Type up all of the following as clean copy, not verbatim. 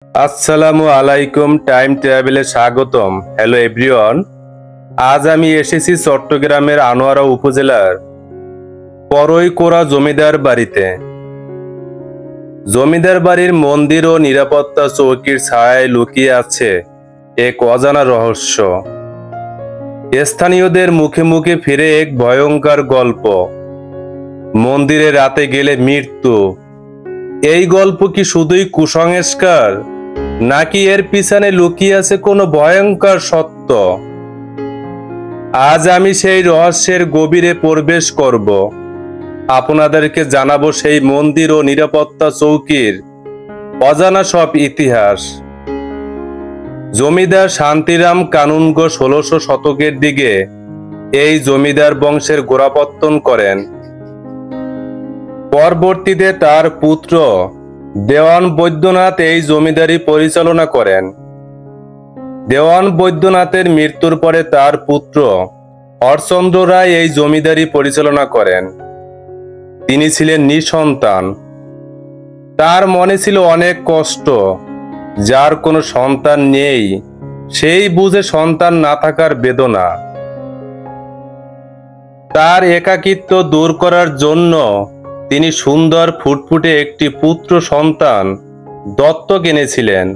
আসসালামু আলাইকুম, টাইম ট্রাভেলে স্বাগতম। হ্যালো এভরিওয়ান, আজ আমি এসেছি চট্টগ্রামের আনোয়ারা উপজেলার পরইকোরা জমিদার বাড়িতে। জমিদার বাড়ির মন্দির ও নিরাপত্তা চৌকির ছায়ায় লুকিয়ে আছে এক অজানা রহস্য। স্থানীয়দের মুখে মুখে ফিরে এক ভয়ঙ্কর গল্প, মন্দিরে রাতে গেলে মৃত্যু। এই গল্প কি শুধুই কুসংস্কার, নাকি এর পিছনে লুকিয়ে আছে কোনো ভয়ঙ্কর সত্য? আজ আমি সেই রহস্যের গভীরে প্রবেশ করব, আপনাদেরকে জানাবো সেই মন্দির ও নিরাপত্তা চৌকির অজানা সব ইতিহাস। জমিদার শান্তিরাম কানুনগো ১৬০০ শতকের দিকে এই জমিদার বংশের গোড়াপত্তন করেন। পরবর্তীতে তার পুত্র দেওয়ান বৈদ্যনাথ এই জমিদারি পরিচালনা করেন। দেওয়ান বৈদ্যনাথের মৃত্যুর পরে তার পুত্র হরচন্দ্র রায় এই জমিদারি পরিচালনা করেন। তিনি ছিলেন নিঃসন্তান। তার মনে ছিল অনেক কষ্ট। যার কোনো সন্তান নেই সেই বুঝে সন্তান না থাকার বেদনা। তার একাকিত্ব দূর করার জন্য তিনি সুন্দর ফুটফুটে একটি পুত্র সন্তান দত্তক এনেছিলেন।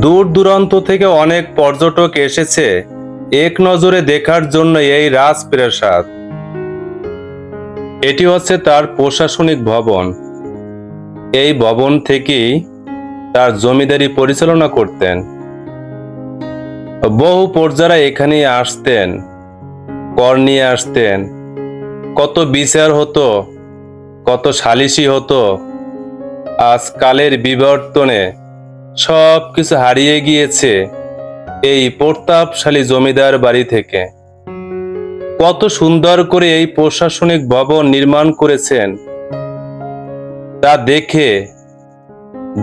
দূর দূরান্ত থেকে অনেক পর্যটক এসেছে এক নজরে দেখার জন্য এই রাজপ্রাসাদ। এটি হচ্ছে তার প্রশাসনিক ভবন। এই ভবন থেকেই তার জমিদারি পরিচালনা করতেন। বহু প্রজারা এখানে আসতেন, কর নিয়ে আসতেন। কত বিচার হতো, কত সালিশি হতো। আজকালের বিবর্তনে সব কিছু হারিয়ে গিয়েছে এই প্রতাপশালী জমিদার বাড়ি থেকে। কত সুন্দর করে এই প্রশাসনিক ভবন নির্মাণ করেছেন তা দেখে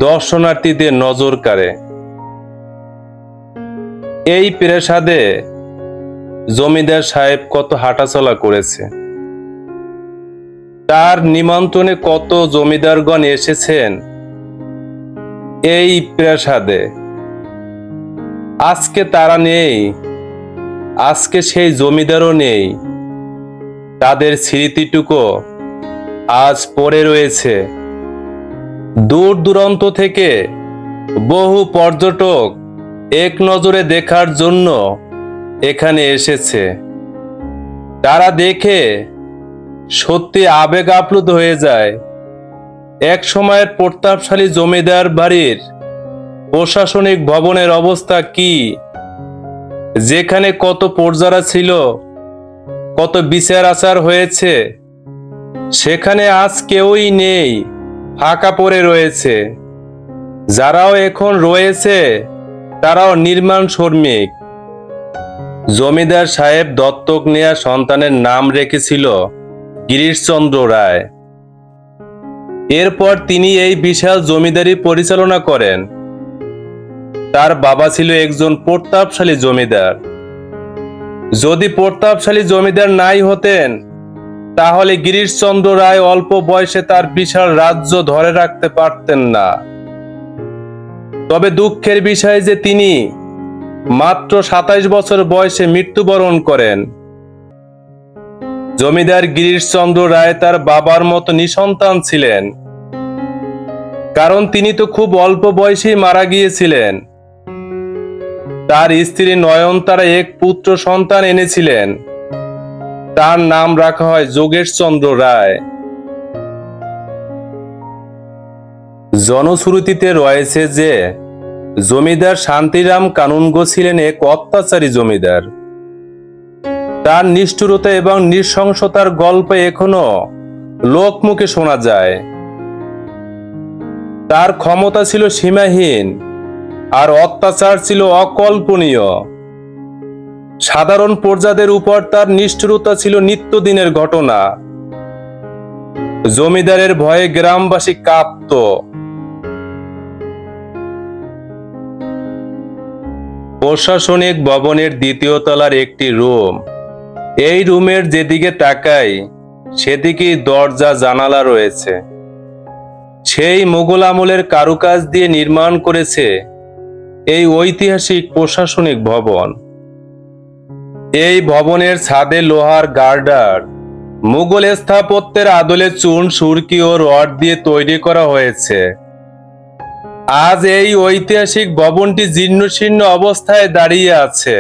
দর্শনার্থীদের নজর কাড়ে। এই প্রাসাদে জমিদার সাহেব কত হাঁটাচলা করেছে। তার নিমন্ত্রণে কত জমিদারগণ এসেছেন এই প্রাসাদে। আজকে তারা নেই, আজকে সেই জমিদারও নেই। তাদের স্মৃতিটুকু আজ পড়ে রয়েছে। দূর দূরান্ত থেকে বহু পর্যটক এক নজরে দেখার জন্য এখানে এসেছে। তারা দেখে সত্যি আবেগ আপ্লুত হয়ে যায়। এক সময়ের প্রতাপশালী জমিদার বাড়ির প্রশাসনিক ভবনের অবস্থা কি, যেখানে কত প্রজারা ছিল, কত বিচার আচার হয়েছে, সেখানে আজ কেউই নেই, ফাঁকা পড়ে রয়েছে। যারাও এখন রয়েছে তারাও নির্মাণ শ্রমিক। জমিদার সাহেব দত্তক নেয়া সন্তানের নাম রেখেছিল গিরিশচন্দ্র রায়। এরপর তিনি এই বিশাল জমিদারি পরিচালনা করেন। তার বাবা ছিল একজন প্রতাপশালী জমিদার। যদি প্রতাপশালী জমিদার নাই হতেন তাহলে গিরিশচন্দ্র রায় অল্প বয়সে তার বিশাল রাজ্য ধরে রাখতে পারতেন না। তবে দুঃখের বিষয় যে তিনি মাত্র ২৭ বছর বয়সে মৃত্যুবরণ করেন। জমিদার গিরিশচন্দ্র রায় তার বাবার মতো নিঃসন্তান ছিলেন, কারণ তিনি তো খুব অল্প বয়সেই মারা গিয়েছিলেন। তার স্ত্রী নয়নতারা এক পুত্র সন্তান এনেছিলেন। তার নাম রাখা হয় যোগেশচন্দ্র রায়। জনশ্রুতিতে রয়েছে যে জমিদার শান্তিরাম কানুনগো ছিলেন এক অত্যাচারী জমিদার। তার নিষ্ঠুরতা এবং নৃশংসতার গল্প এখনো লোকমুখে শোনা যায়। তার ক্ষমতা ছিল সীমাহীন আর অত্যাচার ছিল অকল্পনীয়। সাধারণ প্রজাদের উপর তার নিষ্ঠুরতা ছিল নিত্যদিনের ঘটনা। জমিদারের ভয়ে গ্রামবাসী কাঁপত। প্রশাসনিক ভবনের দ্বিতীয় তলার একটি রুম। এই রুমের যেদিকে তাকাই সেদিকেই দরজা জানালা রয়েছে। সেই মোগল আমলের কারুকাজ দিয়ে নির্মাণ করেছে এই ঐতিহাসিক প্রশাসনিক ভবন। এই ভবনের ছাদে লোহার গার্ডার মুঘল স্থাপত্যের আদলে চুন, সুরকি ও রড দিয়ে তৈরি করা হয়েছে। আজ এই ঐতিহাসিক ভবনটি জীর্ণশীর্ণ অবস্থায় দাঁড়িয়ে আছে।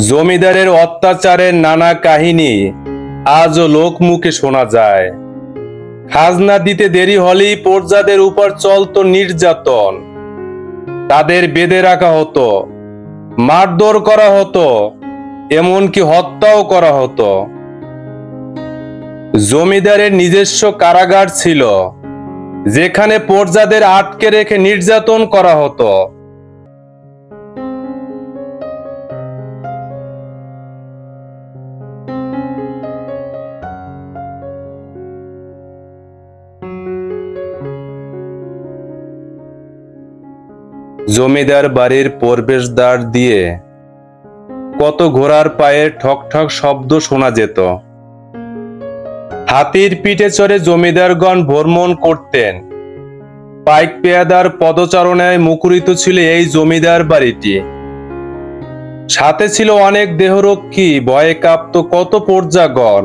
জমিদারের অত্যাচারের নানা কাহিনী আজও লোকমুখে শোনা যায়। খাজনা দিতে দেরি হলেই প্রজাদের উপর চলত নির্যাতন। তাদের বেঁধে রাখা হতো, মারধর করা হতো, এমনকি হত্যাও করা হতো। জমিদারের নিজস্ব কারাগার ছিল, যেখানে প্রজাদের আটকে রেখে নির্যাতন করা হতো। জমিদার বাড়ির প্রবেশদ্বার দিয়ে কত ঘোড়ার পায়ের ঠক ঠক শব্দ শোনা যেত। হাতির পিঠে চড়ে জমিদারগণ ভ্রমণ করতেন। পাইক পেয়াদার পদচারণায় মুখরিত ছিল এই জমিদার বাড়িটি। সাথে ছিল অনেক দেহরক্ষী, ভয়ে কাঁপত কত প্রজাগণ।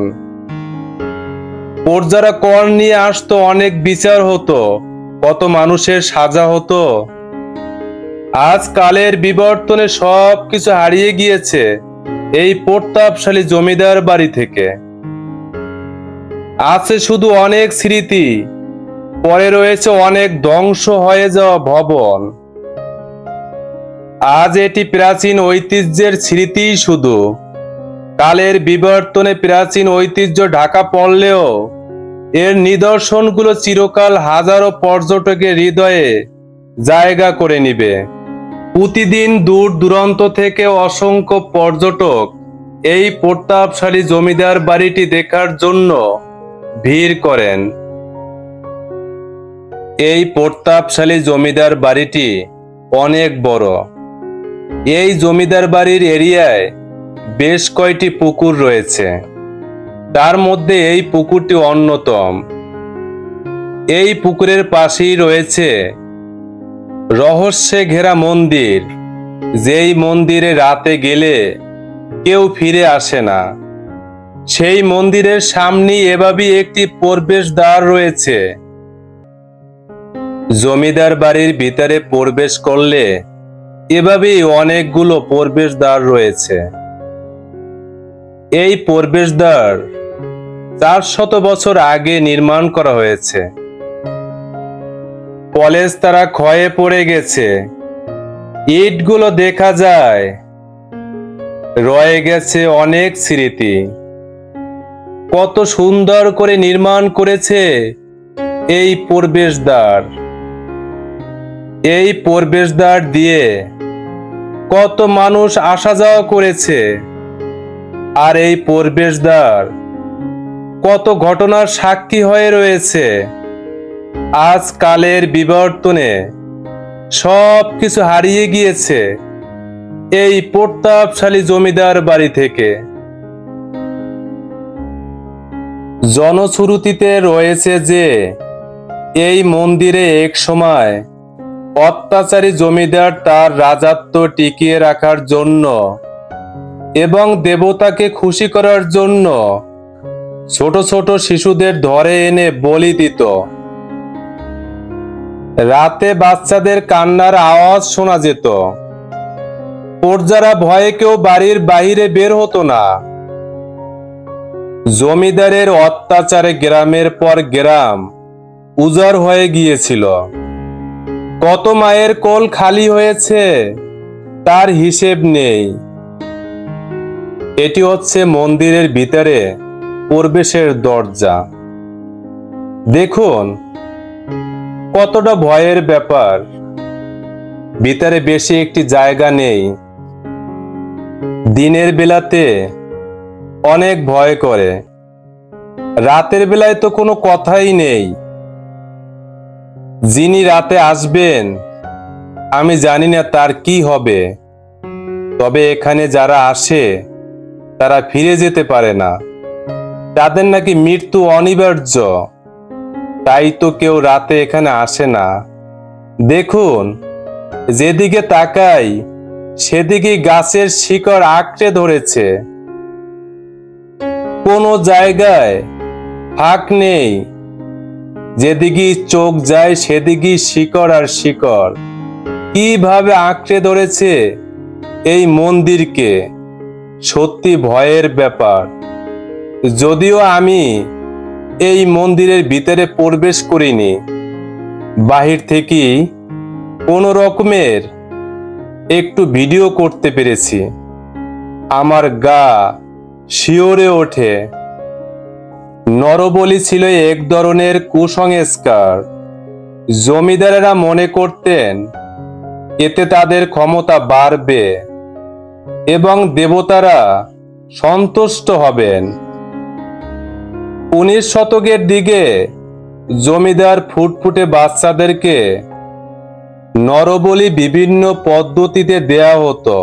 প্রজারা কর নিয়ে আসতো, অনেক বিচার হতো, কত মানুষের সাজা হতো। আজ কালের বিবর্তনে সবকিছু হারিয়ে গিয়েছে এই প্রতাপশালী জমিদার বাড়ি থেকে। আছে শুধু অনেক স্মৃতি, পরে রয়েছে অনেক ধ্বংস হয়ে যাওয়া ভবন। আজ এটি প্রাচীন ঐতিহ্যের স্মৃতি শুধু। কালের বিবর্তনে প্রাচীন ঐতিহ্য ঢাকা পড়লেও এর নিদর্শনগুলো চিরকাল হাজারো পর্যটকের হৃদয়ে জায়গা করে নিবে। প্রতিদিন দূর দূরান্ত থেকে অসংখ্য পর্যটক এই প্রতাপশালী জমিদার বাড়িটি দেখার জন্য ভিড় করেন। এই প্রতাপশালী জমিদার বাড়িটি অনেক বড়। এই জমিদার বাড়ির এরিয়ায় বেশ কয়টি পুকুর রয়েছে, তার মধ্যে এই পুকুরটি অন্যতম। এই পুকুরের পাশেই রয়েছে রহস্যে ঘেরা মন্দির, যেই মন্দিরে রাতে গেলে কেউ ফিরে আসে না। সেই মন্দিরের সামনেই এভাবেই একটি প্রবেশদ্বার রয়েছে। জমিদার বাড়ির ভিতরে প্রবেশ করলে এভাবেই অনেকগুলো প্রবেশদ্বার রয়েছে। এই প্রবেশদ্বার 400 বছর আগে নির্মাণ করা হয়েছে। কলেজ তারা ক্ষয়ে পড়ে গেছে, ইটগুলো দেখা যায়, রয়ে গেছে অনেক স্মৃতি। কত সুন্দর করে নির্মাণ করেছে এই প্রবেশদ্বার। এই প্রবেশদ্বার দিয়ে কত মানুষ আসা যাওয়া করেছে, আর এই প্রবেশদ্বার কত ঘটনার সাক্ষী হয়ে রয়েছে। আজ কালের বিবর্তনে সবকিছু হারিয়ে গিয়েছে এই প্রতাপশালী জমিদার বাড়ি থেকে। জনশ্রুতিতে রয়েছে যে এই মন্দিরে এক সময় অত্যাচারী জমিদার তার রাজত্ব টিকিয়ে রাখার জন্য এবং দেবতাকে খুশি করার জন্য ছোট ছোট শিশুদের ধরে এনে বলি দিত। রাতে বাচ্চাদের কান্নার আওয়াজ শোনা যেত। প্রজারা ভয়ে কেউ বাড়ির বাইরে বের হতো না। জমিদারের অত্যাচারে গ্রামের পর গ্রাম উজাড় হয়ে গিয়েছিল। কত মায়ের কোল খালি হয়েছে তার হিসেব নেই। এটি হচ্ছে মন্দিরের ভিতরে প্রবেশের দরজা। দেখুন কতটা ভয়ের ব্যাপার। ভিতরে বেশি একটি জায়গা নেই। দিনের বেলাতে অনেক ভয় করে, রাতের বেলায় তো কোনো কথাই নেই। যিনি রাতে আসবেন আমি জানি না তার কি হবে, তবে এখানে যারা আসে তারা ফিরে যেতে পারে না। তাদের নাকি মৃত্যু অনিবার্য। তাই তো কেউ রাতে এখানে আসে না। দেখুন, যেদিকে তাকাই সেদিকে গাছের শিকড় আঁকড়ে ধরেছে। কোনো জায়গায় ফাঁক নেই। যেদিকে চোখ যায় সেদিকে শিকড় আর শিকড়। কিভাবে আঁকড়ে ধরেছে এই মন্দিরকে, সত্যি ভয়ের ব্যাপার। যদিও আমি এই মন্দিরের ভিতরে প্রবেশ করিনি, বাহির থেকেই কোনো রকমের একটু ভিডিও করতে পেরেছি। আমার গা শিওরে ওঠে। নরবলি ছিল এক ধরনের কুসংস্কার। জমিদারেরা মনে করতেন এতে তাদের ক্ষমতা বাড়বে এবং দেবতারা সন্তুষ্ট হবেন। 19 শতকের দিকে জমিদার ফুটফুটে বাচ্চাদেরকে নরবলি বিভিন্ন পদ্ধতিতে দেয়া হতো।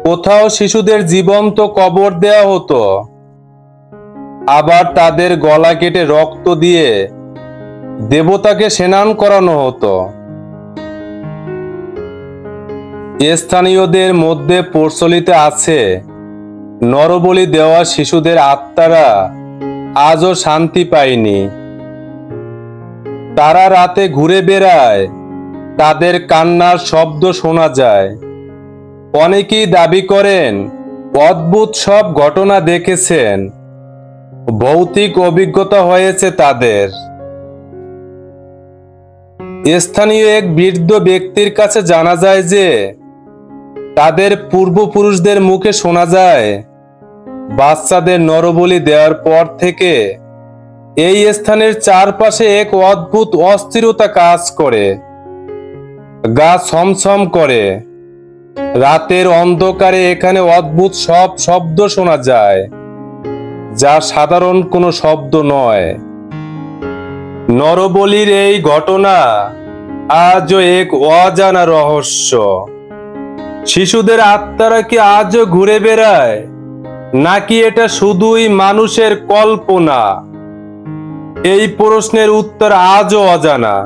কোথাও শিশুদের জীবন্ত কবর দেয়া হতো, আবার তাদের গলা কেটে রক্ত দিয়ে দেবতাকে স্নান করানো হতো। স্থানীয়দের মধ্যে প্রচলিত আছে নরবলি দেওয়া শিশুদের আত্মারা আজও শান্তি পায়নি। তারা রাতে ঘুরে বেড়ায়, তাদের কান্নার শব্দ শোনা যায়। অনেকেই দাবি করেন অদ্ভুত সব ঘটনা দেখেছেন, ভৌতিক অভিজ্ঞতা হয়েছে তাদের। স্থানীয় এক বৃদ্ধ ব্যক্তির কাছে জানা যায় যে তাদের পূর্বপুরুষদের মুখে শোনা যায় বাচ্চাদের নরবলি দেওয়ার পর থেকে এই স্থানের চারপাশে এক অদ্ভুত অস্থিরতা কাজ করে। গা ছমছম করে। রাতের অন্ধকারে এখানে অদ্ভুত সব শব্দ শোনা যায়, যা সাধারণ কোনো শব্দ নয়। নরবলির এই ঘটনা আজও এক অজানা রহস্য। শিশুদের আত্মারা কি আজও ঘুরে বেড়ায়, নাকি এটা শুধুই মানুষের কল্পনা? এই প্রশ্নের উত্তর আজও অজানা।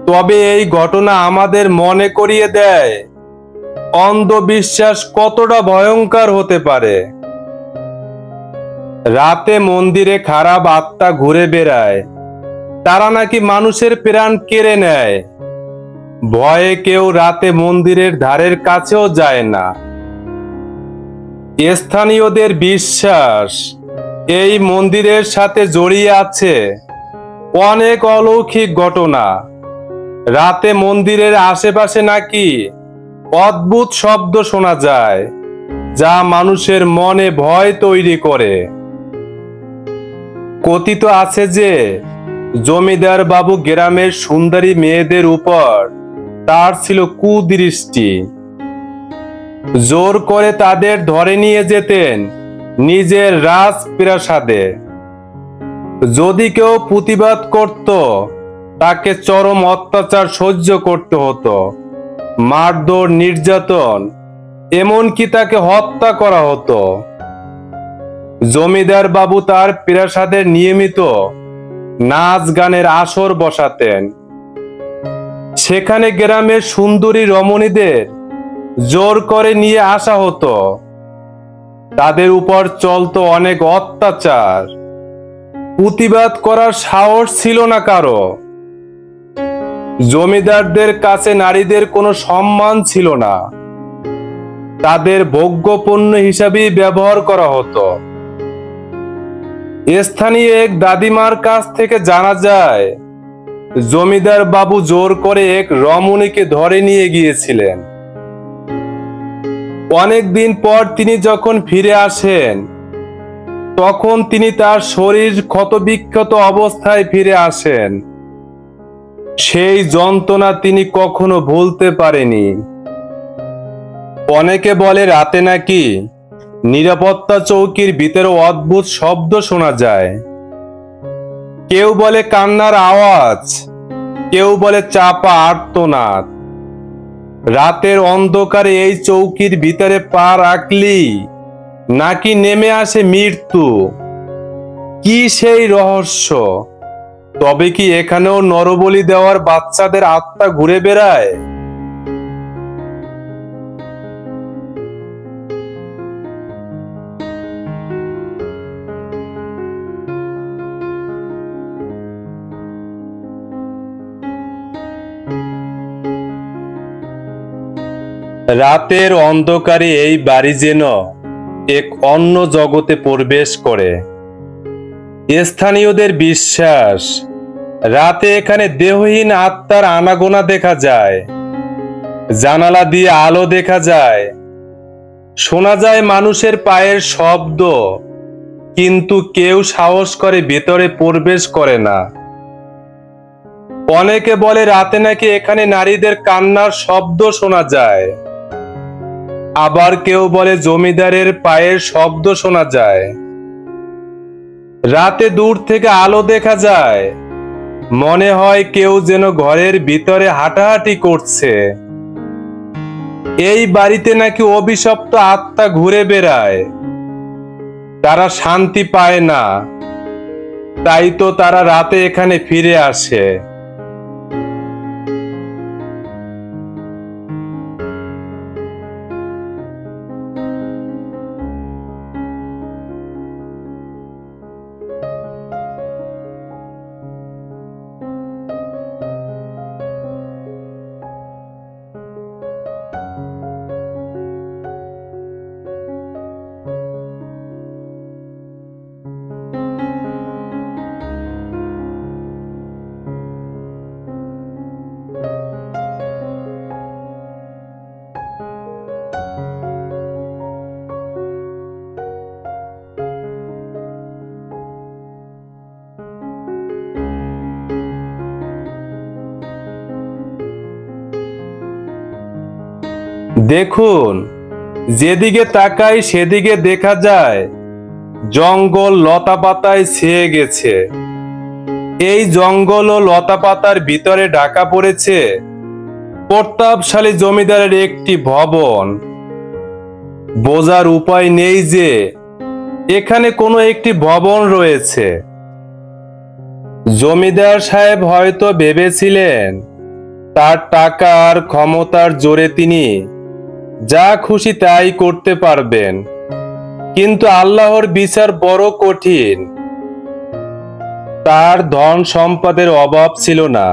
তবে এই ঘটনা আমাদের মনে করিয়ে দেয় অন্ধবিশ্বাস কতটা ভয়ঙ্কর হতে পারে। রাতে মন্দিরে খারাপ আত্মা ঘুরে বেড়ায়, তারা নাকি মানুষের প্রাণ কেড়ে নেয়। ভয়ে কেউ রাতে মন্দিরের ধারের কাছেও যায় না। স্থানীয়দের বিশ্বাস এই মন্দিরের সাথে জড়িয়ে আছে অনেক অলৌকিক ঘটনা। রাতে মন্দিরের আশেপাশে নাকি অদ্ভুত শব্দ শোনা যায়, যা মানুষের মনে ভয় তৈরি করে। কথিত আছে যে জমিদার বাবু গ্রামের সুন্দরী মেয়েদের উপর তার ছিল কুদৃষ্টি। জোর করে তাদের ধরে নিয়ে যেতেন নিজের রাজপ্রাসাদে। যদি কেউ প্রতিবাদ করত, তাকে চরম অত্যাচার সহ্য করতে হতো, মারধর, নির্যাতন, এমনকি তাকে হত্যা করা হতো। জমিদার বাবু তার প্রাসাদের নিয়মিত নাচ গানের আসর বসাতেন। সেখানে গ্রামের সুন্দরী রমণীদের জোর করে নিয়ে আসা হতো। তাদের উপর চলতো অনেক অত্যাচার। প্রতিবাদ করার সাহস ছিল না কারো। জমিদারদের কাছে নারীদের কোনো সম্মান ছিল না। তাদের ভোগ্যপণ্য হিসাবেই ব্যবহার করা হতো। স্থানীয় এক দাদিমার কাছ থেকে জানা যায় জমিদার বাবু জোর করে এক রমণীকে ধরে নিয়ে গিয়েছিলেন। অনেকদিন পর তিনি যখন ফিরে আসেন, তখন তিনি তার শরীর ক্ষতবিক্ষত অবস্থায় ফিরে আসেন। সেই যন্ত্রণা তিনি কখনো ভুলতে পারেনি। অনেকে বলে রাতে নাকি নিরাপত্তা চৌকির ভিতরে অদ্ভুত শব্দ শোনা যায়। কেউ বলে কান্নার আওয়াজ, কেউ বলে চাপা আর্তনাদ। রাতের অন্ধকারে এই চৌকির ভিতরে পা রাখলি নাকি নেমে আসে মৃত্যু। কি সেই রহস্য, তবে কি এখানেও নরবলি দেওয়ার বাচ্চাদের আত্মা ঘুরে বেড়ায়? রাতের অন্ধকারে এই বাড়ি যেন এক অন্য জগতে প্রবেশ করে। স্থানীয়দের বিশ্বাস, রাতে এখানে দেহহীন আত্মার আনাগোনা দেখা যায়, জানালা দিয়ে আলো দেখা যায়, শোনা যায় মানুষের পায়ের শব্দ, কিন্তু কেউ সাহস করে ভেতরে প্রবেশ করে না। অনেকে বলে রাতে নাকি এখানে নারীদের কান্নার শব্দ শোনা যায়, আবার কেউ বলে জমিদারের পায়ের শব্দ শোনা যায়। রাতে দূর থেকে আলো দেখা যায়, মনে হয় কেউ যেন ঘরের ভিতরে হাঁটাহাঁটি করছে। এই বাড়িতে নাকি অভিশপ্ত আত্মা ঘুরে বেড়ায়, তারা শান্তি পায় না, তাই তো তারা রাতে এখানে ফিরে আসে। দেখুন, যেদিকে তাকাই সেদিকে দেখা যায় জঙ্গল লতা পাতায় ছেয়ে গেছে। এই জঙ্গল ও লতা পাতার ভিতরে ঢাকা পড়েছে প্রতাপশালী জমিদারের একটি ভবন। বোঝার উপায় নেই যে এখানে কোনো একটি ভবন রয়েছে। জমিদার সাহেব হয়তো ভেবেছিলেন তার টাকা আর ক্ষমতার জোরে তিনি যা খুশি তাই করতে পারবেন, কিন্তু আল্লাহর বিচার বড় কঠিন। তার ধন সম্পদের অভাব ছিল না,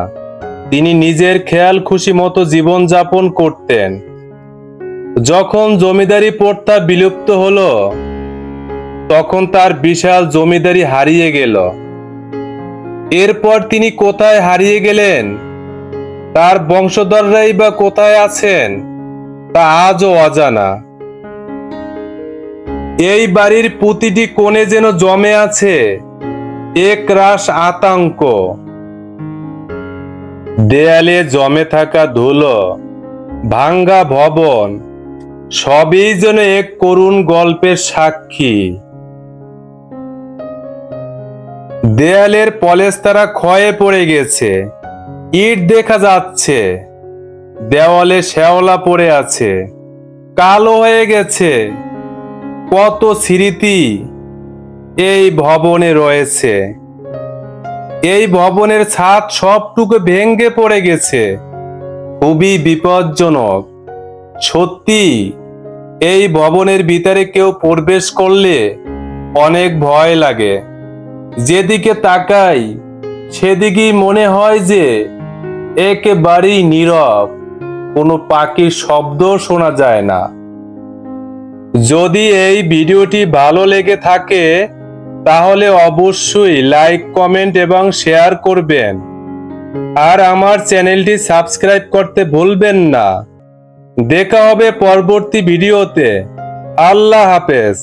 তিনি নিজের খেয়াল খুশি মতো জীবন যাপন করতেন। যখন জমিদারি প্রথা বিলুপ্ত হলো, তখন তার বিশাল জমিদারি হারিয়ে গেল। এরপর তিনি কোথায় হারিয়ে গেলেন, তার বংশধররাই বা কোথায় আছেন, তা আজও অজানা। এই বাড়ির প্রতিটি কোণে যেন জমে আছে একরাশ আতঙ্ক। দেয়ালে জমে থাকা ধুলো, ভাঙ্গা ভবন, সবই যেন এক করুণ গল্পের সাক্ষী। দেয়ালের পলেস্তারা ক্ষয়ে পড়ে গেছে, ইট দেখা যাচ্ছে, দেওয়ালে শ্যাওলা পড়ে আছে, কালো হয়ে গেছে। কত স্মৃতি এই ভবনে রয়েছে। এই ভবনের ছাদ সবটুকু ভেঙে পড়ে গেছে, খুবই বিপজ্জনক। সত্যি এই ভবনের ভিতরে কেউ প্রবেশ করলে অনেক ভয় লাগে। যেদিকে তাকাই সেদিকেই মনে হয় যে একেবারেই নীরব, কোনো পাখির শব্দ শোনা যায় না। যদি এই ভিডিওটি ভালো লেগে থাকে তাহলে অবশ্যই লাইক, কমেন্ট এবং শেয়ার করবেন, আর আমার চ্যানেলটি সাবস্ক্রাইব করতে ভুলবেন না। দেখা হবে পরবর্তী ভিডিওতে। আল্লাহ হাফেজ।